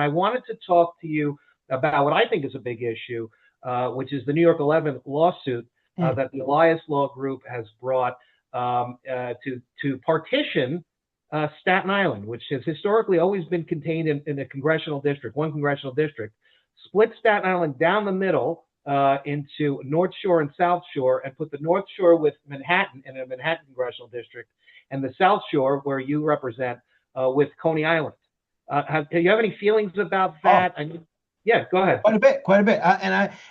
I wanted to talk to you about what I think is a big issue, which is the NY-11 lawsuit Mm. that the Elias Law Group has brought to partition Staten Island, which has historically always been contained in a congressional district, one congressional district, split Staten Island down the middle into North Shore and South Shore, and put the North Shore with Manhattan in a Manhattan congressional district, and the South Shore, where you represent, with Coney Island. Do you have any feelings about Oh, that? I mean, yeah, go ahead. quite a bit, quite a bit.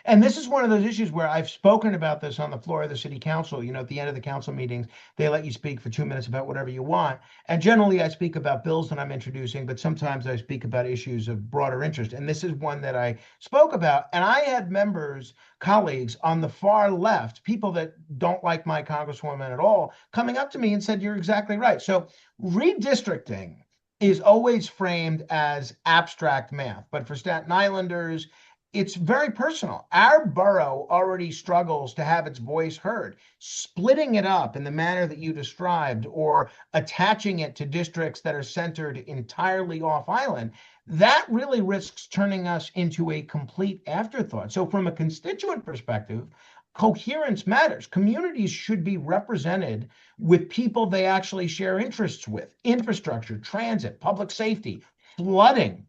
And this is one of those issues where I've spoken about this on the floor of the city council. You know, at the end of the council meetings, they let you speak for 2 minutes about whatever you want. And generally, I speak about bills that I'm introducing, but sometimes I speak about issues of broader interest. And this is one that I spoke about. And I had members, colleagues on the far left, people that don't like my congresswoman at all, coming up to me and said, "You're exactly right." So redistricting is always framed as abstract math. But for Staten Islanders, it's very personal. Our borough already struggles to have its voice heard. Splitting it up in the manner that you described, or attaching it to districts that are centered entirely off island, that really risks turning us into a complete afterthought. So, from a constituent perspective, coherence matters. Communities should be represented with people they actually share interests with: infrastructure, transit, public safety, flooding,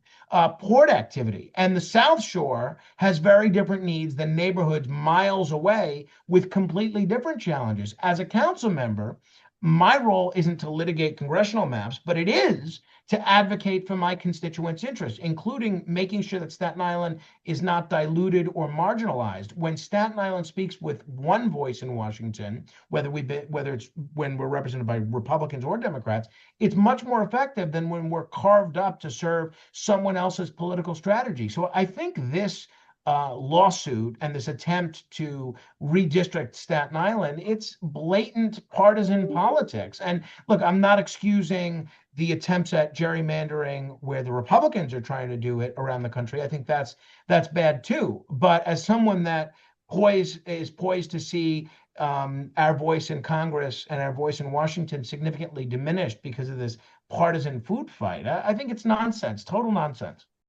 port activity. And the South Shore has very different needs than neighborhoods miles away with completely different challenges. As a council member, my role isn't to litigate congressional maps, but it is to advocate for my constituents' interests, including making sure that Staten Island is not diluted or marginalized. When Staten Island speaks with one voice in Washington, whether it's when we're represented by Republicans or Democrats, it's much more effective than when we're carved up to serve someone else's political strategy. So I think this lawsuit and this attempt to redistrict Staten Island, it's blatant partisan politics. And look, I'm not excusing the attempts at gerrymandering where the Republicans are trying to do it around the country. I think that's bad too. But as someone that is poised to see our voice in Congress and our voice in Washington significantly diminished because of this partisan food fight, I think it's nonsense, total nonsense.